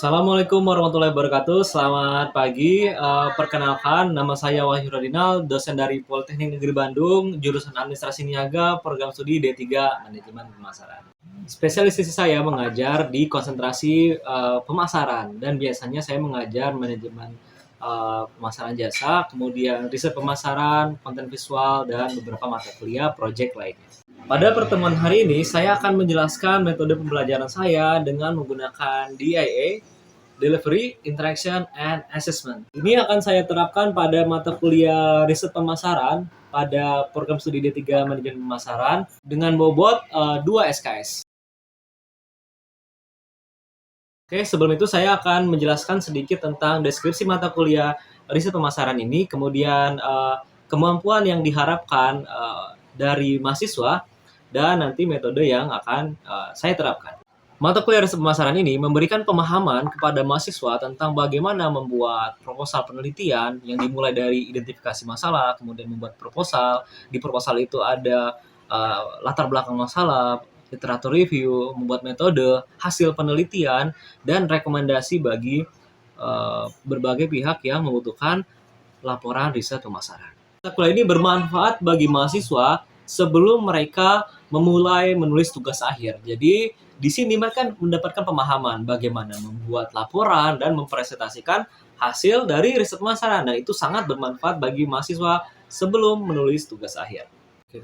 Assalamualaikum warahmatullahi wabarakatuh. Selamat pagi. Perkenalkan, nama saya Wahyu Radinal, dosen dari Politeknik Negeri Bandung, jurusan Administrasi Niaga, program studi D3 Manajemen Pemasaran. Spesialisasi saya mengajar di konsentrasi pemasaran dan biasanya saya mengajar manajemen pemasaran jasa, kemudian riset pemasaran, konten visual, dan beberapa mata kuliah project lainnya. Pada pertemuan hari ini, saya akan menjelaskan metode pembelajaran saya dengan menggunakan DIA, Delivery, Interaction, and Assessment. Ini akan saya terapkan pada mata kuliah riset pemasaran pada program studi D3 Manajemen Pemasaran dengan bobot 2 SKS. Oke, sebelum itu saya akan menjelaskan sedikit tentang deskripsi mata kuliah riset pemasaran ini, kemudian kemampuan yang diharapkan dari mahasiswa, dan nanti metode yang akan saya terapkan. Mata kuliah riset pemasaran ini memberikan pemahaman kepada mahasiswa tentang bagaimana membuat proposal penelitian yang dimulai dari identifikasi masalah, kemudian membuat proposal. Di proposal itu ada latar belakang masalah, literatur review, membuat metode, hasil penelitian, dan rekomendasi bagi berbagai pihak yang membutuhkan laporan riset pemasaran. Mata kuliah ini bermanfaat bagi mahasiswa sebelum mereka memulai menulis tugas akhir. Jadi di sini mereka mendapatkan pemahaman bagaimana membuat laporan dan mempresentasikan hasil dari riset pemasaran, dan itu sangat bermanfaat bagi mahasiswa sebelum menulis tugas akhir.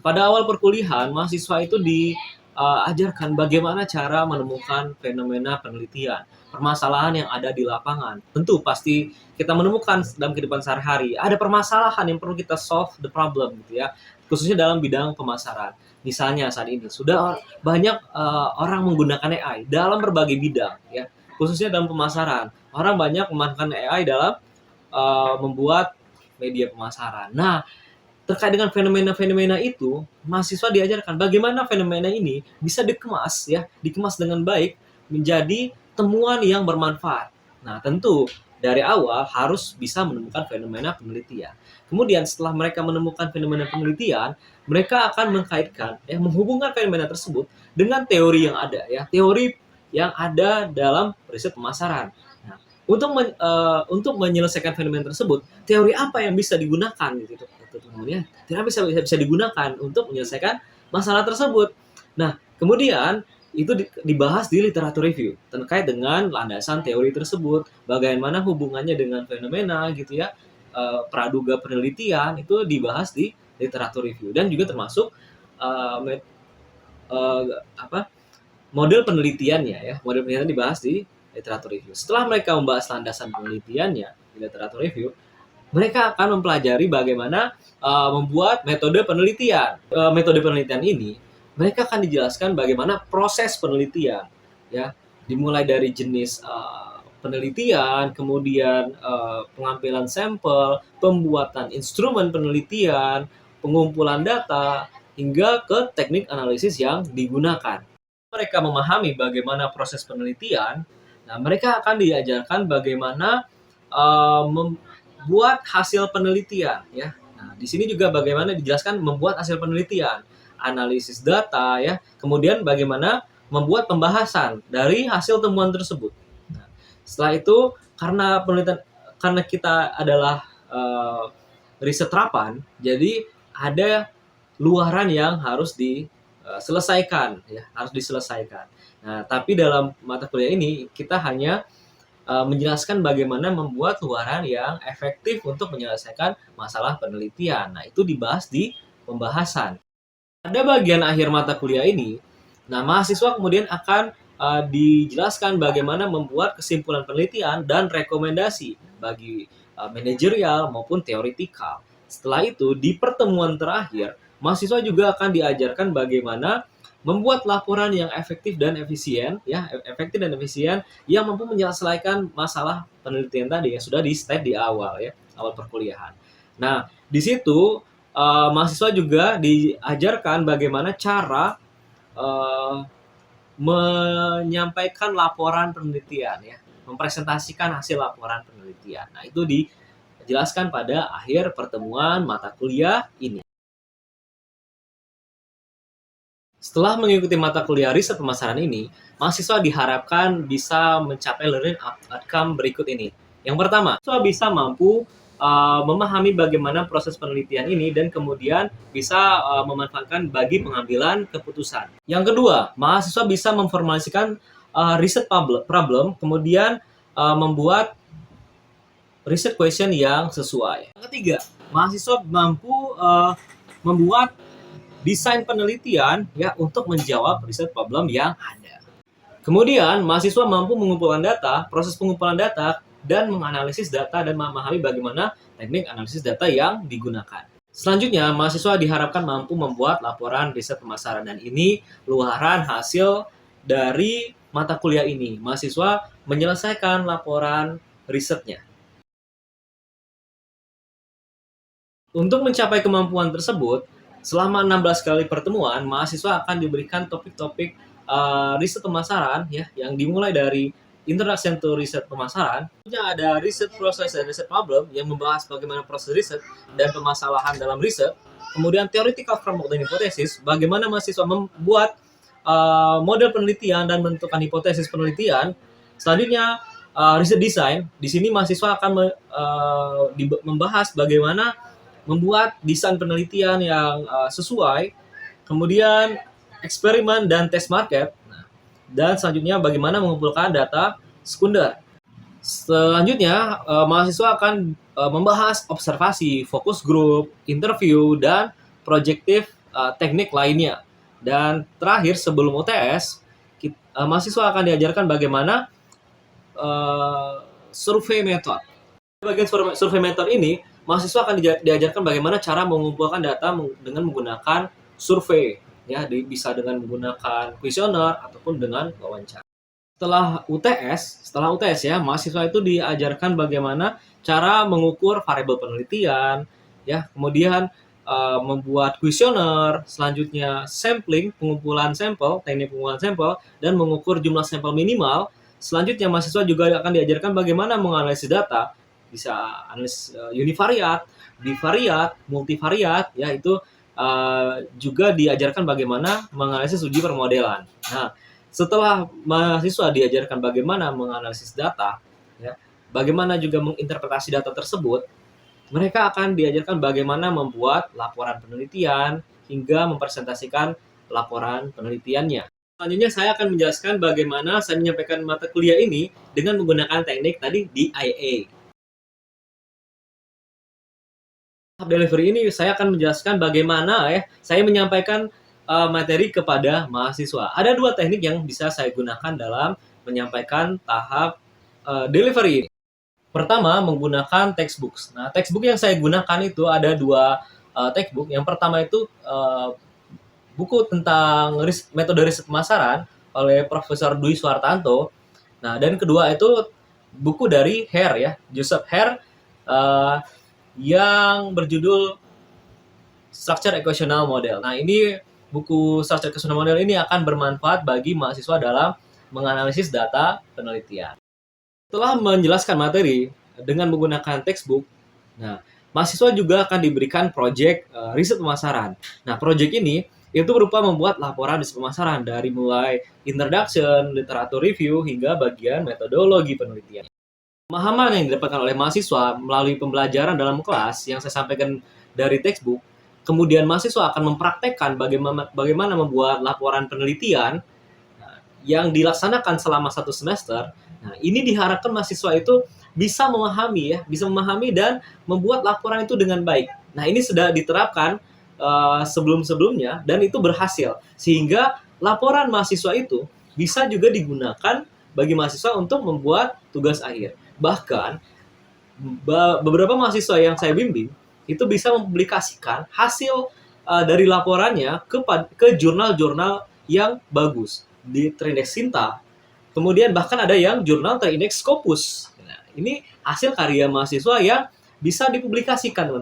Pada awal perkuliahan, mahasiswa itu diajarkan bagaimana cara menemukan fenomena penelitian, permasalahan yang ada di lapangan. Tentu pasti kita menemukan dalam kehidupan sehari-hari ada permasalahan yang perlu kita solve the problem, gitu ya, khususnya dalam bidang pemasaran. Misalnya saat ini sudah banyak orang menggunakan AI dalam berbagai bidang, ya, khususnya dalam pemasaran. Orang banyak memanfaatkan AI dalam membuat media pemasaran. Nah, terkait dengan fenomena-fenomena itu, mahasiswa diajarkan bagaimana fenomena ini bisa dikemas, ya, dikemas dengan baik menjadi temuan yang bermanfaat. Nah, tentu dari awal harus bisa menemukan fenomena penelitian. Kemudian setelah mereka menemukan fenomena penelitian, mereka akan mengkaitkan, ya, menghubungkan fenomena tersebut dengan teori yang ada, ya, teori yang ada dalam riset pemasaran. Nah, untuk menyelesaikan fenomena tersebut, teori apa yang bisa digunakan, gitu, kemudian teori bisa digunakan untuk menyelesaikan masalah tersebut. Nah, kemudian itu dibahas di literatur review terkait dengan landasan teori tersebut, bagaimana hubungannya dengan fenomena, gitu ya, praduga penelitian itu dibahas di literatur review, dan juga termasuk uh, uh, apa model penelitiannya, ya, model penelitian dibahas di literatur review. Setelah mereka membahas landasan penelitiannya di literatur review, mereka akan mempelajari bagaimana membuat metode penelitian. Metode penelitian ini, mereka akan dijelaskan bagaimana proses penelitian, ya, dimulai dari jenis penelitian, kemudian pengambilan sampel, pembuatan instrumen penelitian, pengumpulan data, hingga ke teknik analisis yang digunakan. Mereka memahami bagaimana proses penelitian. Nah, mereka akan diajarkan bagaimana membuat hasil penelitian, ya. Nah, di sini juga bagaimana dijelaskan membuat hasil penelitian, analisis data, ya. Kemudian bagaimana membuat pembahasan dari hasil temuan tersebut. Nah, setelah itu karena kita adalah riset terapan, jadi ada luaran yang harus diselesaikan, ya, harus diselesaikan. Nah, tapi dalam mata kuliah ini kita hanya menjelaskan bagaimana membuat luaran yang efektif untuk menyelesaikan masalah penelitian. Nah, itu dibahas di pembahasan. Pada bagian akhir mata kuliah ini, nah, mahasiswa kemudian akan dijelaskan bagaimana membuat kesimpulan penelitian dan rekomendasi bagi manajerial maupun teoretikal. Setelah itu, di pertemuan terakhir, mahasiswa juga akan diajarkan bagaimana membuat laporan yang efektif dan efisien, ya, efektif dan efisien yang mampu menyelesaikan masalah penelitian tadi yang sudah di-state di awal, ya, awal perkuliahan. Nah, di situ mahasiswa juga diajarkan bagaimana cara menyampaikan laporan penelitian, ya, mempresentasikan hasil laporan penelitian. Nah, itu dijelaskan pada akhir pertemuan mata kuliah ini. Setelah mengikuti mata kuliah riset pemasaran ini, mahasiswa diharapkan bisa mencapai learning outcome berikut ini. Yang pertama, mahasiswa bisa mampu memahami bagaimana proses penelitian ini dan kemudian bisa memanfaatkan bagi pengambilan keputusan. Yang kedua, mahasiswa bisa memformulasikan riset problem, kemudian membuat riset question yang sesuai. Yang ketiga, mahasiswa mampu membuat desain penelitian ya untuk menjawab riset problem yang ada. Kemudian, mahasiswa mampu mengumpulkan data, proses pengumpulan data, dan menganalisis data dan memahami bagaimana teknik analisis data yang digunakan. Selanjutnya, mahasiswa diharapkan mampu membuat laporan riset pemasaran, dan ini luaran hasil dari mata kuliah ini. Mahasiswa menyelesaikan laporan risetnya. Untuk mencapai kemampuan tersebut, selama 16 kali pertemuan, mahasiswa akan diberikan topik-topik riset pemasaran ya, yang dimulai dari Introduction to Riset Pemasaran. Ada riset proses dan riset problem yang membahas bagaimana proses riset dan permasalahan dalam riset. Kemudian theoretical framework dan hipotesis, bagaimana mahasiswa membuat model penelitian dan menentukan hipotesis penelitian. Selanjutnya riset design. Di sini mahasiswa akan membahas bagaimana membuat desain penelitian yang sesuai, kemudian eksperimen dan test market, dan selanjutnya bagaimana mengumpulkan data sekunder. Selanjutnya, mahasiswa akan membahas observasi, fokus group, interview, dan projektif teknik lainnya. Dan terakhir, sebelum UTS, mahasiswa akan diajarkan bagaimana survei metode. Bagian survei metode ini, mahasiswa akan diajarkan bagaimana cara mengumpulkan data dengan menggunakan survei, ya, bisa dengan menggunakan kuesioner ataupun dengan wawancara. Setelah UTS ya, mahasiswa itu diajarkan bagaimana cara mengukur variabel penelitian, ya, kemudian membuat kuesioner, selanjutnya sampling, pengumpulan sampel, teknik pengumpulan sampel, dan mengukur jumlah sampel minimal. Selanjutnya mahasiswa juga akan diajarkan bagaimana menganalisis data, bisa analisis univariat, bivariat, multivariat, ya, itu juga diajarkan bagaimana menganalisis uji permodelan. Nah, setelah mahasiswa diajarkan bagaimana menganalisis data, ya, bagaimana juga menginterpretasi data tersebut, mereka akan diajarkan bagaimana membuat laporan penelitian hingga mempresentasikan laporan penelitiannya. Selanjutnya saya akan menjelaskan bagaimana saya menyampaikan mata kuliah ini dengan menggunakan teknik tadi DIA. Delivery ini saya akan menjelaskan bagaimana ya saya menyampaikan materi kepada mahasiswa. Ada dua teknik yang bisa saya gunakan dalam menyampaikan tahap delivery ini. Pertama, menggunakan textbooks. Nah, textbook yang saya gunakan itu ada dua textbook. Yang pertama itu buku tentang metode riset pemasaran oleh Profesor Dwi Suhartanto. Nah, dan kedua itu buku dari Hare ya, Joseph Hare, yang berjudul Structure Equational Model. Nah, ini buku Structure Equational Model ini akan bermanfaat bagi mahasiswa dalam menganalisis data penelitian. Setelah menjelaskan materi dengan menggunakan textbook, nah, mahasiswa juga akan diberikan proyek riset pemasaran. Nah, proyek ini itu berupa membuat laporan riset pemasaran dari mulai introduction, literatur review, hingga bagian metodologi penelitian. Pemahaman yang didapatkan oleh mahasiswa melalui pembelajaran dalam kelas yang saya sampaikan dari textbook, kemudian mahasiswa akan mempraktekkan bagaimana membuat laporan penelitian yang dilaksanakan selama 1 semester. Nah, ini diharapkan mahasiswa itu bisa memahami dan membuat laporan itu dengan baik. Nah, ini sudah diterapkan sebelum-sebelumnya dan itu berhasil, sehingga laporan mahasiswa itu bisa juga digunakan bagi mahasiswa untuk membuat tugas akhir. Bahkan beberapa mahasiswa yang saya bimbing itu bisa mempublikasikan hasil dari laporannya ke jurnal-jurnal yang bagus di terindeks Sinta. Kemudian bahkan ada yang jurnal terindeks Scopus. Nah, ini hasil karya mahasiswa yang bisa dipublikasikan,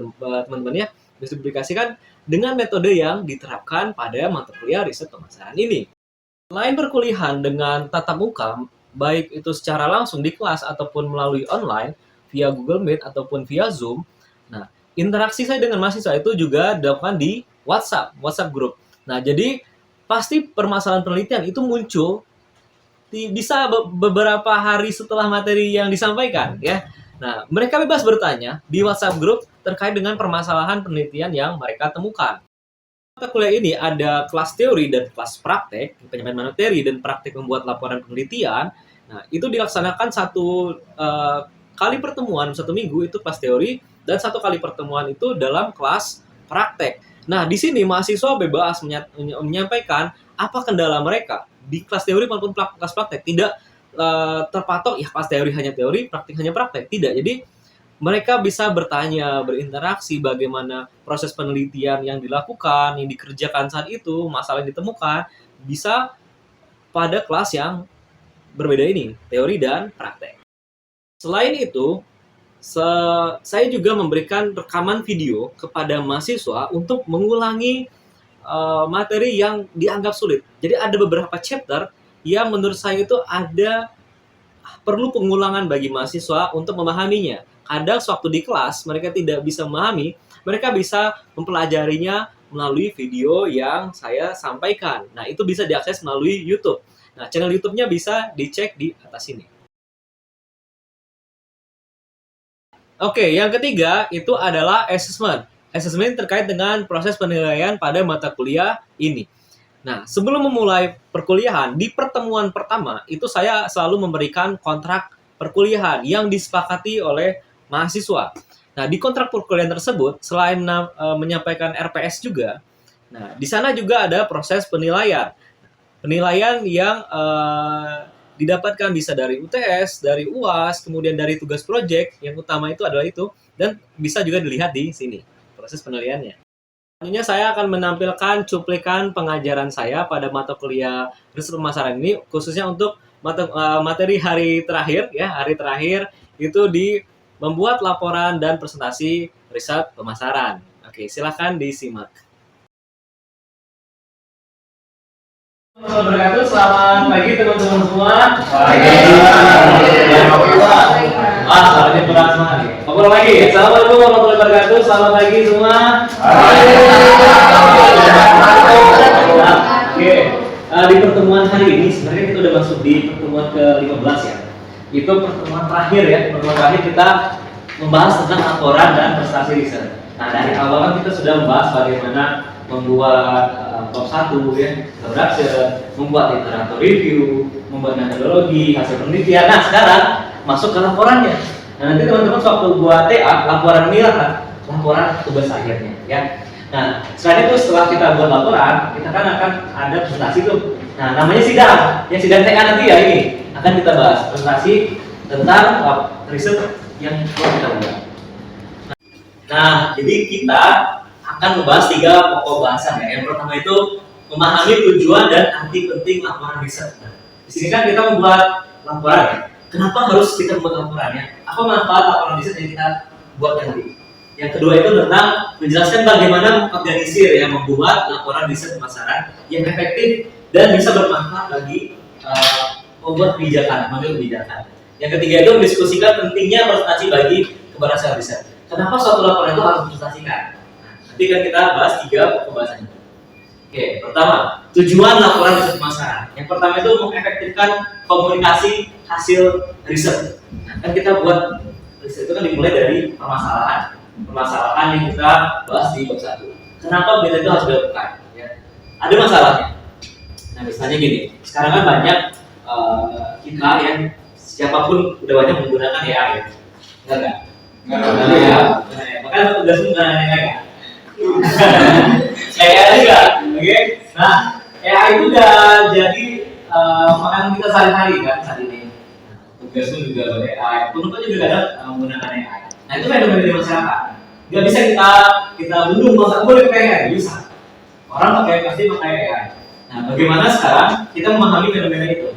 teman-teman ya. Bisa dipublikasikan dengan metode yang diterapkan pada mata kuliah riset pemasaran ini. Selain perkuliahan dengan tatap muka, baik itu secara langsung di kelas ataupun melalui online, via Google Meet ataupun via Zoom. Nah, interaksi saya dengan mahasiswa itu juga dilakukan di WhatsApp group. Nah, jadi pasti permasalahan penelitian itu muncul bisa beberapa hari setelah materi yang disampaikan ya. Nah, mereka bebas bertanya di WhatsApp grup terkait dengan permasalahan penelitian yang mereka temukan. Mata kuliah ini ada kelas teori dan kelas praktek, penyampaian materi dan praktek membuat laporan penelitian. Nah, itu dilaksanakan satu kali pertemuan satu minggu itu kelas teori dan satu kali pertemuan itu dalam kelas praktek. Nah, di sini mahasiswa bebas menyampaikan apa kendala mereka di kelas teori maupun kelas praktek, tidak terpatok ya kelas teori hanya teori, praktik hanya praktek, tidak. Jadi mereka bisa bertanya, berinteraksi bagaimana proses penelitian yang dilakukan, yang dikerjakan saat itu, masalah yang ditemukan, bisa pada kelas yang berbeda ini, teori dan praktek. Selain itu, saya juga memberikan rekaman video kepada mahasiswa untuk mengulangi materi yang dianggap sulit. Jadi ada beberapa chapter yang menurut saya itu perlu pengulangan bagi mahasiswa untuk memahaminya. Kadang sewaktu di kelas mereka tidak bisa memahami, mereka bisa mempelajarinya melalui video yang saya sampaikan. Nah, itu bisa diakses melalui YouTube. Nah, channel YouTube-nya bisa dicek di atas ini. Oke, yang ketiga itu adalah assessment. Assessment terkait dengan proses penilaian pada mata kuliah ini. Nah, sebelum memulai perkuliahan, di pertemuan pertama itu saya selalu memberikan kontrak perkuliahan yang disepakati oleh mahasiswa. Nah, di kontrak perkuliahan tersebut, selain menyampaikan RPS juga, nah, di sana juga ada proses penilaian. Penilaian yang didapatkan bisa dari UTS, dari UAS, kemudian dari tugas proyek, yang utama itu adalah itu, dan bisa juga dilihat di sini, proses penilaiannya. Selanjutnya saya akan menampilkan cuplikan pengajaran saya pada mata kuliah riset pemasaran ini, khususnya untuk materi hari terakhir, ya, hari terakhir itu di membuat laporan dan presentasi riset pemasaran. Oke, silakan disimak. Selamat pagi teman-teman semua. Pagi. Suaranya berat banget nih. Ngobrol lagi. Assalamualaikum warahmatullahi wabarakatuh. Selamat pagi semua. Oke. Di pertemuan hari ini sebenarnya kita udah masuk di pertemuan ke-15 ya. Itu pertemuan terakhir ya. Pertemuan terakhir kita membahas tentang laporan dan prestasi riset. Nah, dari awal kan kita sudah membahas bagaimana membuat top 1 ya, production, membuat literatur review, membuat metodologi, hasil penelitian. Nah, sekarang masuk ke laporannya. Nah, nanti teman-teman waktu buat TA, laporan ini lah, laporan tugas akhirnya ya. Nah, selain itu setelah kita buat laporan, kita kan akan ada presentasi tuh. Nah, namanya sidang. Yang sidang TA nanti ya ini akan kita bahas presentasi tentang riset yang kita buat. Nah, jadi kita akan membahas 3 pokok bahasan ya. Yang pertama itu memahami tujuan dan arti penting laporan riset. Nah, di sini kan kita membuat laporan ya. Kenapa harus kita membuat laporannya? Apa manfaat laporan riset yang kita buat nanti? Yang kedua itu tentang menjelaskan bagaimana mengorganisir ya, membuat laporan riset pemasaran yang efektif dan bisa bermanfaat bagi membuat kebijakan, mengambil kebijakan. Yang ketiga itu mendiskusikan pentingnya presentasi bagi keberhasilan riset. Kenapa suatu laporan itu harus dipresentasikan? Nanti kan kita bahas 3 pembahasan itu. Oke, pertama, tujuan laporan riset pemasaran. Yang pertama itu mengefektifkan komunikasi hasil riset. Nah, kan kita buat riset itu kan dimulai dari permasalahan yang kita bahas di bab 1. Kenapa berita itu harus dilakukan? Ya. Ada masalahnya. Nah, misalnya gini, sekarang kan banyak kita yang siapapun udah banyak menggunakan AI. Enggak? Ya. Makanya tugas menggunakan AI ya. AI juga, oke? Nah, AI itu udah jadi makanan kita sehari-hari kan saat ini. Tugas pun juga pakai AI, penumpang juga kadang menggunakan AI. Nah, itu fenomena di masyarakat. Gak bisa kita bendung, masa boleh pakai AI, bisa. Orang pasti pakai AI. Nah, bagaimana sekarang kita memahami fenomena itu?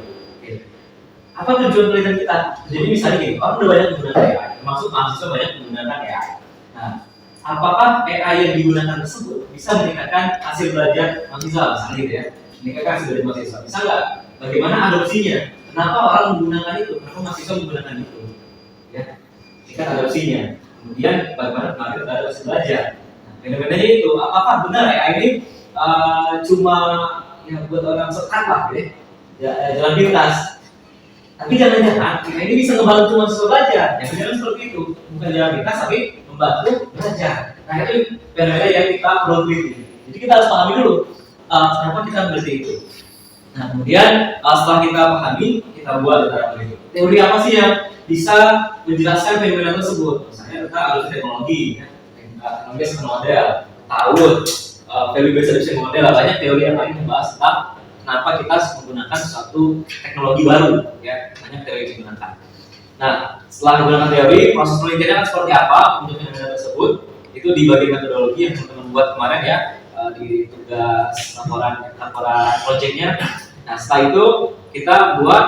Apa tujuan penelitian kita? Jadi misalnya gini, orang udah banyak menggunakan AI, termasuk mahasiswa banyak menggunakan AI. Nah, apakah AI yang digunakan tersebut bisa meningkatkan hasil belajar mahasiswa, misalnya gitu ya? Meningkatkan hasil belajar mahasiswa, bisa nggak? Bagaimana adopsinya? Kenapa orang menggunakan itu? Kenapa mahasiswa menggunakan itu? Ya, meningkatkan adopsinya. Kemudian bagaimana pengaruh terhadap hasil belajar? Nah, fenomenanya itu, apakah benar AI ini cuma ya buat orang sekat lah gitu ya, jalan pintas. Tapi jangan-jangan kita ini bisa membantu mahasiswa belajar. Ya jangan seperti itu, bukan jalan pintas tapi membantu belajar. Nah itu fenomena yang kita perlu teliti. Jadi kita harus pahami dulu kenapa kita seperti itu. Nah kemudian setelah kita pahami, kita buat teori apa sih yang bisa menjelaskan fenomena tersebut. Misalnya kita harus teknologi, teknologi sebagai model, tahun, value based adoption model, banyak teori yang lain membahas tentang kenapa kita menggunakan suatu teknologi baru, ya banyak teori yang digunakan. Nah setelah menggunakan teori, proses penelitiannya akan seperti apa untuk fenomena tersebut, itu di bagian metodologi yang teman-teman buat kemarin ya, di tugas laporan proyeknya. Nah setelah itu kita buat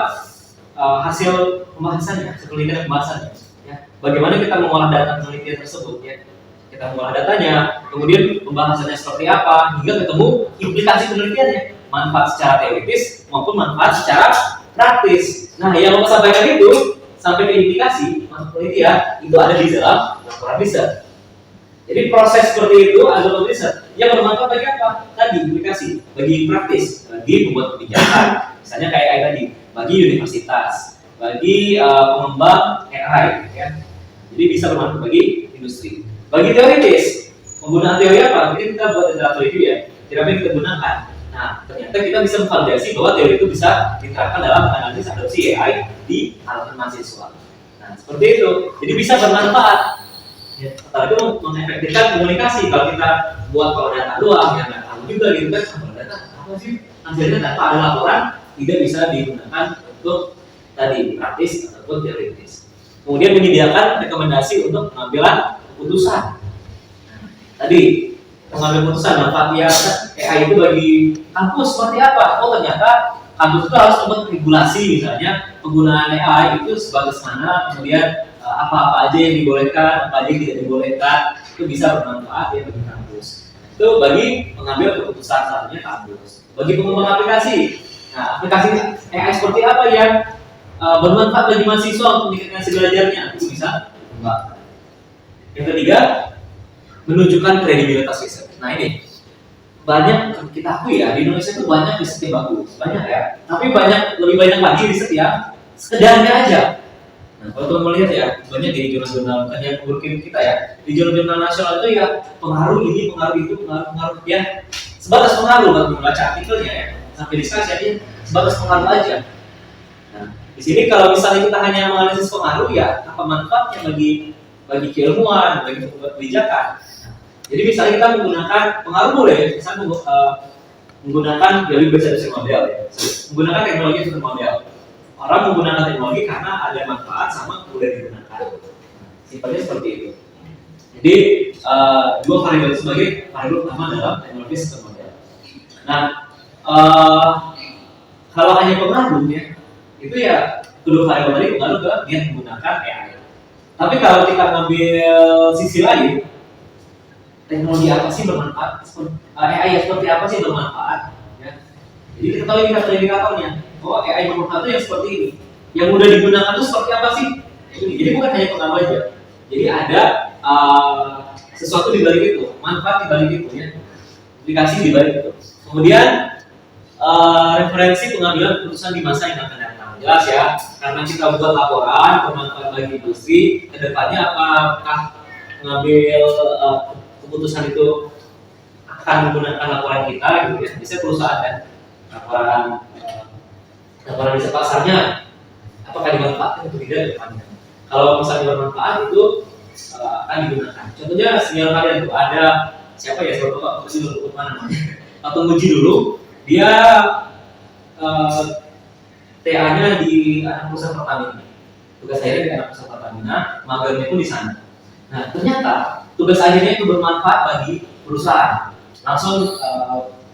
hasil pembahasannya, penelitian dan pembahasannya. Ya. Bagaimana kita mengolah data penelitian tersebut? Ya. Kita mengolah datanya, kemudian pembahasannya seperti apa, hingga ketemu implikasi penelitiannya, manfaat secara teoritis maupun manfaat secara praktis. Nah yang mau sampaikan itu sampai ke implikasi penelitian itu ada di dalam laporan riset. Jadi proses seperti itu ada dalam riset yang bermanfaat bagi apa? Tadi implikasi, bagi praktis, bagi pembuat kebijakan, misalnya kayak tadi, bagi universitas, bagi pengembang AI, ya. Jadi bisa bermanfaat bagi industri. Bagi teoritis, penggunaan teori apa? Jadi kita buat literatur review ya, teori yang kita gunakan. Nah, ternyata kita bisa memvalidasi bahwa teori itu bisa diterapkan dalam analisis adopsi AI di kalangan mahasiswa. Nah, seperti itu. Jadi bisa bermanfaat. Ya, tapi mengefektifkan komunikasi. Kalau kita buat kalau data doang, ya nggak tahu juga gitu kan. Kalau data apa sih? Hasilnya tanpa ada laporan tidak bisa digunakan untuk tadi praktis ataupun teoritis. Kemudian menyediakan rekomendasi untuk pengambilan keputusan. Nah, tadi pengambilan keputusan manfaatnya AI itu bagi kampus seperti apa? Oh ternyata kampus itu harus membuat regulasi misalnya penggunaan AI itu sebatas mana, kemudian apa-apa aja yang dibolehkan, apa aja yang tidak dibolehkan, itu bisa bermanfaat ya bagi kampus. Itu bagi pengambil keputusan saatnya kampus. Bagi pengembang aplikasi, nah aplikasi AI seperti apa yang bermanfaat bagi mahasiswa untuk meningkatkan belajarnya, itu bisa dikembangkan. Yang ketiga, menunjukkan kredibilitas riset. Nah ini banyak kita akui ya di Indonesia itu banyak riset yang bagus, banyak ya. Tapi lebih banyak lagi riset yang sekedarnya aja. Nah, kalau teman melihat ya, banyak di jurnal-jurnal yang mungkin kita ya, di jurnal-jurnal nasional itu ya pengaruh ini, pengaruh itu, pengaruh ya sebatas pengaruh kalau membaca artikelnya ya, sampai diskusi aja sebatas pengaruh aja. Nah, di sini kalau misalnya kita hanya menganalisis pengaruh ya, apa manfaatnya bagi keilmuan, bagi pembuat kebijakan. Nah, jadi misalnya kita menggunakan pengaruh boleh, misalnya menggunakan value based adoption model, ya. Menggunakan teknologi seperti model. Orang menggunakan teknologi karena ada manfaat sama mudah digunakan. Simpelnya seperti itu. Jadi dua variabel sebagai variabel utama dalam teknologi sistem model. Nah, kalau hanya pengaruh ya, itu ya kedua variabel tadi pengaruh ke niat menggunakan AI. Tapi kalau kita ngambil sisi lain, teknologi apa sih bermanfaat? AI seperti apa sih bermanfaat? Ya. Jadi kita tahu indikator-indikatornya. Oh AI bermanfaat itu yang seperti ini. Yang mudah digunakan itu seperti apa sih? Ini. Jadi bukan hanya pengaruh aja. Jadi ada sesuatu di balik itu, manfaat di balik itu ya, aplikasi di balik itu. Kemudian referensi pengambilan keputusan di masa yang akan datang. Jelas ya, karena kita buat laporan bermanfaat bagi industri, kedepannya apakah mengambil keputusan itu akan menggunakan laporan kita gitu ya. Bisa perusahaan kan laporan riset pasarnya apakah dimanfaatkan atau tidak depannya. Kalau misalnya bermanfaat itu akan digunakan. Contohnya senior kalian tuh ada siapa ya, siapa Pak pasti lupa mana namanya. Atau nguji dulu dia TA-nya di anak perusahaan Pertamina. Tugas akhirnya di anak perusahaan Pertamina, magangnya pun di sana. Nah, ternyata tugas akhirnya itu bermanfaat bagi perusahaan. Langsung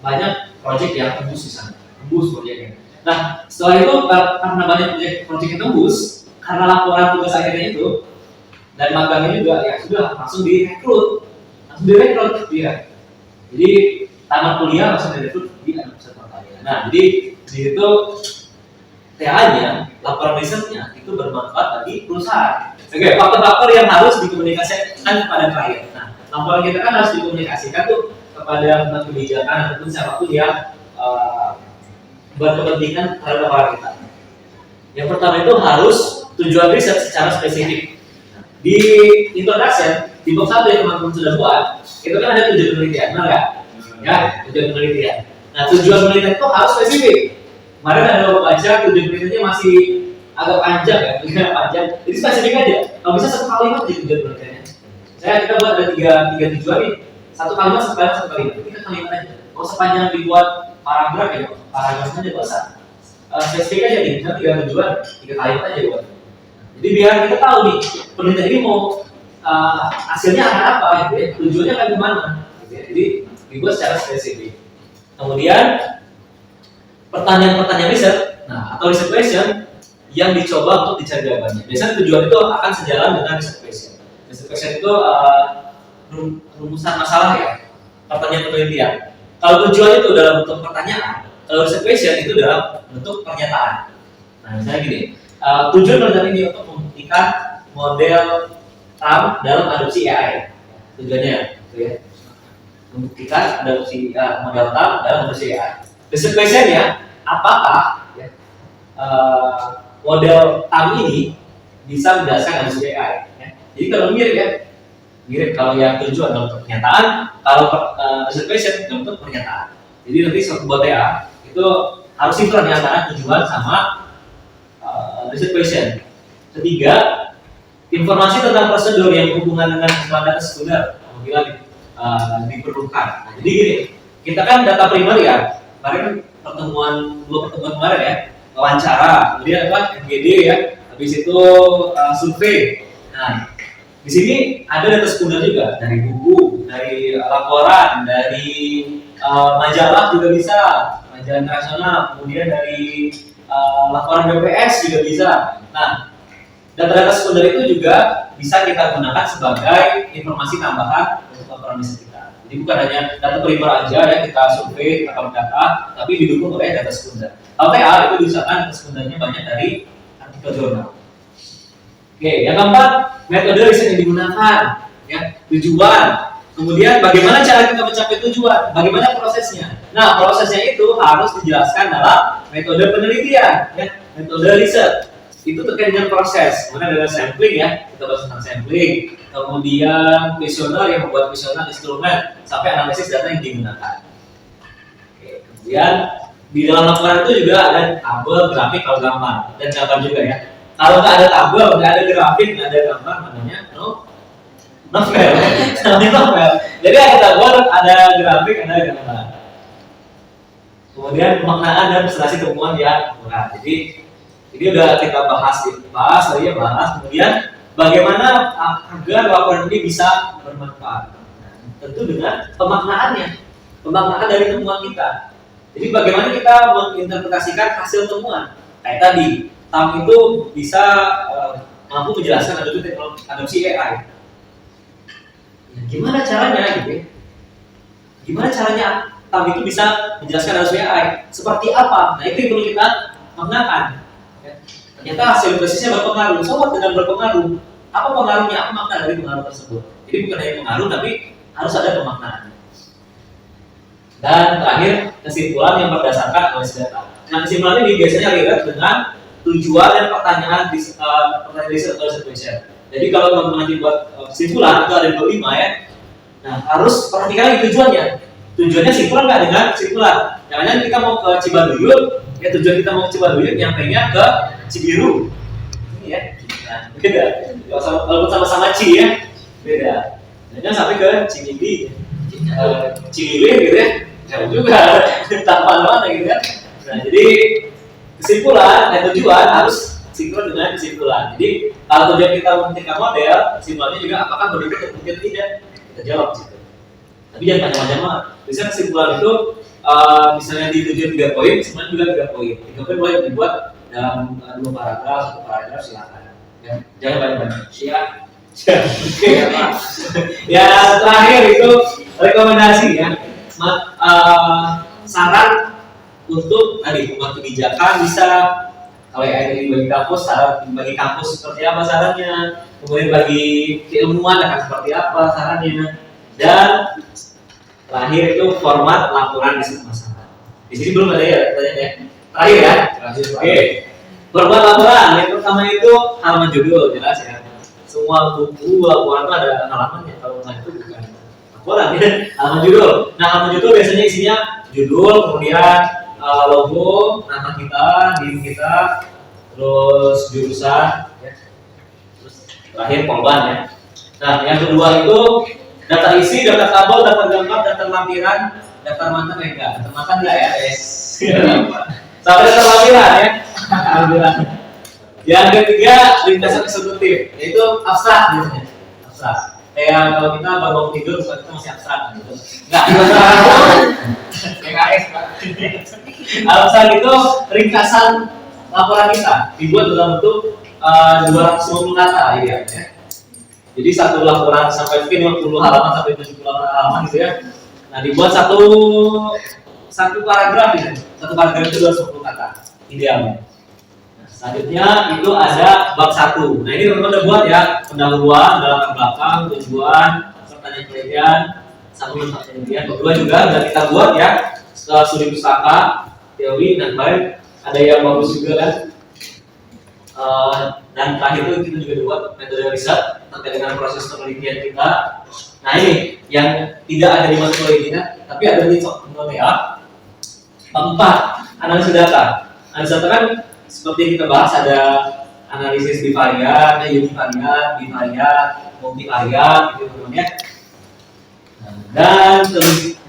banyak proyek yang tembus di sana, tembus proyeknya. Nah, setelah itu karena banyak proyek yang tembus, karena laporan tugas akhirnya itu dan magangnya juga ya sudah langsung direkrut dia. Jadi tamat kuliah langsung direkrut di anak perusahaan Pertamina. Nah, jadi di situ TA-nya, laporan risetnya itu bermanfaat bagi perusahaan. Oke, faktor-faktor yang harus dikomunikasikan kepada klien. Nah, laporan kita kan harus dikomunikasikan tuh kepada pembuat kebijakan ataupun siapapun yang berkepentingan terhadap laporan kita. Yang pertama itu harus tujuan riset secara spesifik. Di introduction, di box 1 yang teman-teman sudah buat, itu kan ada tujuan penelitian, benar nggak? Ya, tujuan penelitian. Nah, tujuan penelitian itu harus spesifik. Kemarin ada baca tujuan penelitiannya masih agak panjang ya, panjang. Jadi spesifik aja. Kalau bisa satu kalimat aja tujuan penelitiannya. Kita buat ada tiga tujuan nih. Satu kalimat, satu kalimat. 3 kalimat aja. Kalau sepanjang dibuat paragraf ya, paragraf aja bahasa. Spesifik aja nih, misalnya 3 tujuan, 3 kalimat aja buat. Jadi biar kita tahu nih, penelitian ini mau hasilnya akan apa, gitu ya. Tujuannya akan kemana. Gitu ya. Jadi dibuat secara spesifik. Kemudian pertanyaan-pertanyaan riset, atau riset question yang dicoba untuk dicari jawabannya. Biasanya tujuan itu akan sejalan dengan riset question. Riset question itu rumusan masalah ya, pertanyaan penelitian. Kalau tujuan itu dalam bentuk pertanyaan, kalau riset question itu dalam bentuk pernyataan. Nah, misalnya gini, tujuan penelitian ini untuk membuktikan model TAM dalam adopsi AI. Tujuannya, gitu ya, membuktikan adopsi model TAM dalam adopsi AI. Riset question ya, apakah ya, model TAM ini bisa menjelaskan adopsi AI? Ya. Jadi kalau mirip ya, mirip kalau yang tujuan dalam bentuk pernyataan, kalau riset question dalam bentuk pernyataan. Jadi nanti suatu buat TA itu harus sinkron ya antara tujuan sama riset question. Ketiga, informasi tentang prosedur yang berhubungan dengan data sekunder apabila diperlukan. Nah, jadi gini, kita kan data primer ya. Kemarin dua pertemuan kemarin ya, wawancara, kemudian apa FGD ya, habis itu survei. Nah, di sini ada data sekunder juga dari buku, dari laporan, dari majalah juga bisa, majalah internasional, kemudian dari laporan BPS juga bisa. Nah, data-data sekunder itu juga bisa kita gunakan sebagai informasi tambahan untuk laporan riset kita. Jadi bukan hanya data primer aja ya kita survei, kita data, tapi didukung oleh data sekunder. LTA itu misalkan data sekundernya banyak dari artikel jurnal. Oke, yang keempat, metode riset yang digunakan, ya, tujuan. Kemudian bagaimana cara kita mencapai tujuan, bagaimana prosesnya. Nah, prosesnya itu harus dijelaskan dalam metode penelitian, ya, metode riset. Itu terkait dengan proses, kemudian ada sampling ya, kita bahas tentang sampling, kemudian kuesioner yang membuat kuesioner instrumen, sampai analisis data yang digunakan. Oke, kemudian di dalam laporan itu juga ada tabel, grafik, kalau gambar, dan gambar juga ya. Kalau nggak ada tabel, nggak ada grafik, nggak ada gambar, namanya novel. Namanya novel. Jadi ada tabel, ada grafik, ada gambar. Kemudian pemaknaan dan presentasi temuan yang murah. Jadi ini udah kita bahas, kemudian bagaimana agar laporan ini bisa bermanfaat. Nah, tentu dengan pemaknaannya, pemaknaan dari temuan kita. Jadi bagaimana kita menginterpretasikan hasil temuan. Kayak tadi, TAM itu bisa mampu menjelaskan adopsi AI. Ya, gimana caranya gitu ya? Gimana caranya TAM itu bisa menjelaskan adopsi AI? Seperti apa? Nah, itu yang perlu kita maknakan. Ternyata hasil presisnya berpengaruh. Sobat dengan berpengaruh, apa pengaruhnya? Apa makna dari pengaruh tersebut? Jadi bukan hanya pengaruh, tapi harus ada pemaknaan. Dan terakhir, kesimpulan yang berdasarkan analisis data. Nah, kesimpulan ini biasanya relate dengan tujuan dan pertanyaan riset atau riset question. Jadi kalau teman-teman nanti buat kesimpulan, itu ada 25 ya. Nah, harus perhatikan lagi tujuannya. Tujuannya sinkron nggak dengan kesimpulan? Jangan-jangan kita mau ke Cibaduyut, ya tujuan kita mau ke Cibaduyut, nyampainya ke Cibiru, ini ya, nah, beda. Walaupun sama-sama Ci ya, beda. Jangan sampai ke Cimindi, Cililin gitu ya, jauh juga, tanpa mana gitu kan. Nah, jadi kesimpulan dan tujuan harus sinkron dengan kesimpulan. Jadi kalau tujuan kita membuktikan model, kesimpulannya juga apakah berbeda atau mungkin tidak, kita jawab situ. Tapi jangan macam-macam. Biasanya kesimpulan itu misalnya di tujuan 3 poin, sebenarnya juga 3 poin. 3 poin boleh dibuat dalam 2 paragraf, 1 paragraf silakan. Ya, jangan banyak-banyak. Siap. Oke, ya, Pak. Ya, terakhir itu rekomendasi ya. Saran untuk tadi pembuat kebijakan bisa kalau ada bagi kampus, saran bagi kampus seperti apa sarannya, kemudian bagi keilmuan akan seperti apa sarannya, dan terakhir itu format laporan riset masalah. Di sini belum ada ya, katanya ya. Terakhir ya. Oke. Berbuat laporan. Yang pertama itu halaman judul, jelas ya. Semua buku laporan itu ada halamannya. Kalau nggak itu bukan laporan ya. Halaman judul. Nah, halaman judul biasanya isinya judul, kemudian logo, nama kita, diri kita, terus jurusan, ya. Terus terakhir korban ya. Nah, yang kedua itu data isi, data tabel, data gambar, data lampiran, data mantan enggak? Data mantan enggak ya? Sampai data lampiran ya. Lampiran. Yang ketiga lintasan eksekutif, yaitu abstrak biasanya. Abstrak. Kayak kalau kita baru bangun tidur, kita masih abstrak gitu. Enggak. PKS Pak. Abstrak itu ringkasan laporan kita dibuat dalam bentuk 250 kata ya. Jadi satu laporan sampai mungkin 50 halaman sampai 70 halaman gitu ya. Nah, dibuat satu paragraf gitu. Satu paragraf itu 250 kata idealnya. Nah, selanjutnya itu ada bab 1. Nah, ini teman-teman udah buat ya, pendahuluan, latar belakang, tujuan, pertanyaan penelitian, sampai penelitian. Bab 2 juga udah kita buat ya. Setelah studi pustaka, teori, dan lain ada yang bagus juga kan. Dan terakhir itu kita juga buat metode riset terkait dengan proses penelitian kita. Nah, ini yang tidak ada di mata kuliah kita, tapi ada di teman-teman ya. Bab 4, analisis data. Analisis data kan seperti yang kita bahas ada analisis bivariat, univariat, bivariat, multivariat gitu teman-teman ya. Dan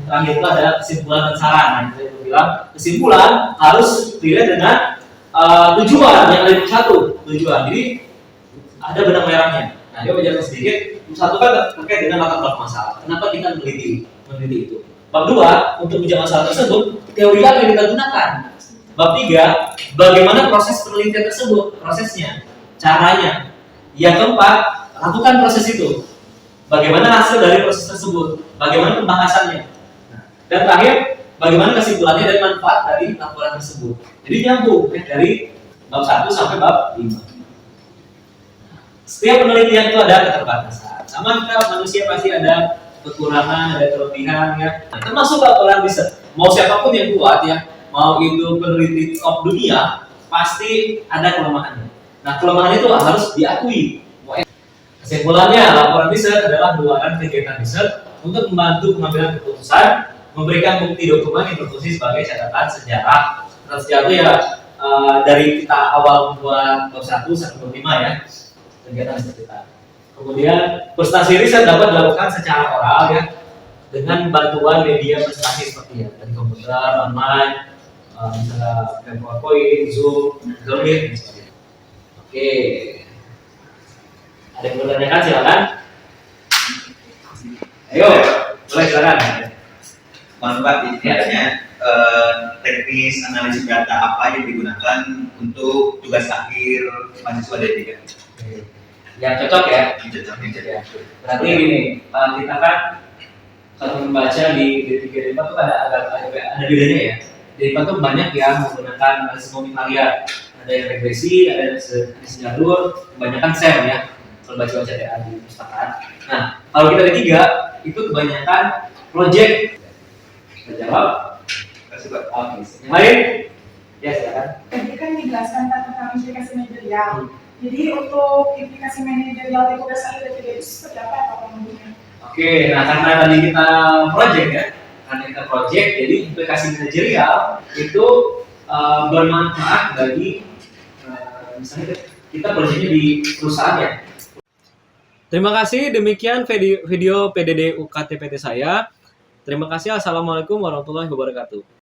terakhir itu ada kesimpulan dan saran. Nah, saya bilang kesimpulan harus dilihat dengan tujuan yang ada satu tujuan. Jadi ada benang merahnya. Nah, dia menjelaskan sedikit. Satu kan terkait dengan latar belakang masalah. Kenapa kita meneliti itu? Bab 2 untuk menjawab masalah tersebut, teori apa yang kita gunakan? Bab 3, bagaimana proses penelitian tersebut, prosesnya, caranya. Yang keempat, lakukan proses itu. Bagaimana hasil dari proses tersebut? Bagaimana pembahasannya? Dan terakhir, bagaimana kesimpulannya dan manfaat dari laporan tersebut. Jadi nyambung dari bab 1 sampai bab 5. Setiap penelitian itu ada keterbatasan. Sama kita manusia pasti ada kekurangan, ada kelebihan ya. Nah, termasuk laporan riset. Mau siapapun yang buat ya, mau itu peneliti top dunia, pasti ada kelemahannya. Nah, kelemahan itu harus diakui. Kesimpulannya, laporan riset adalah luaran kegiatan riset untuk membantu pengambilan keputusan, memberikan bukti dokumen yang berfungsi sebagai catatan sejarah. Catatan sejarah itu ya dari kita awal membuat bab 1 sampai bab 5 ya, kegiatan riset kita. Kemudian presentasi riset dapat dilakukan secara oral ya, dengan bantuan media presentasi seperti ya, dari komputer, online, misalnya PowerPoint, Zoom, Google Meet, misalnya. Oke, ada yang mau tanyakan silakan. Ayo, boleh silakan. Pak, ini adanya teknis analisis data apa yang digunakan untuk tugas akhir mahasiswa D3? Yang cocok ya? Cocok. Ya. Berarti gini, kita kan kalau membaca di D3 D4 itu ada bedanya ya. D4 itu banyak yang menggunakan analisis multivariat. Ada yang regresi, ada yang jalur, kebanyakan SEM ya. Kalau baca di perpustakaan. Nah, kalau kita D3 itu kebanyakan project. Jawab. Kasih Pak. Oke. Yang lain? Ya silakan. Tadi kan dijelaskan tentang implikasi manajerial. Jadi untuk implikasi manajerial di tugas akhir D3 itu seperti apa Pak pengembangannya? Oke, nah karena tadi kita project ya, karena kita project, jadi implikasi manajerial itu bermanfaat bagi misalnya kita projectnya di perusahaan ya. Terima kasih, demikian video PDD UKT PT saya. Terima kasih. Assalamualaikum warahmatullahi wabarakatuh.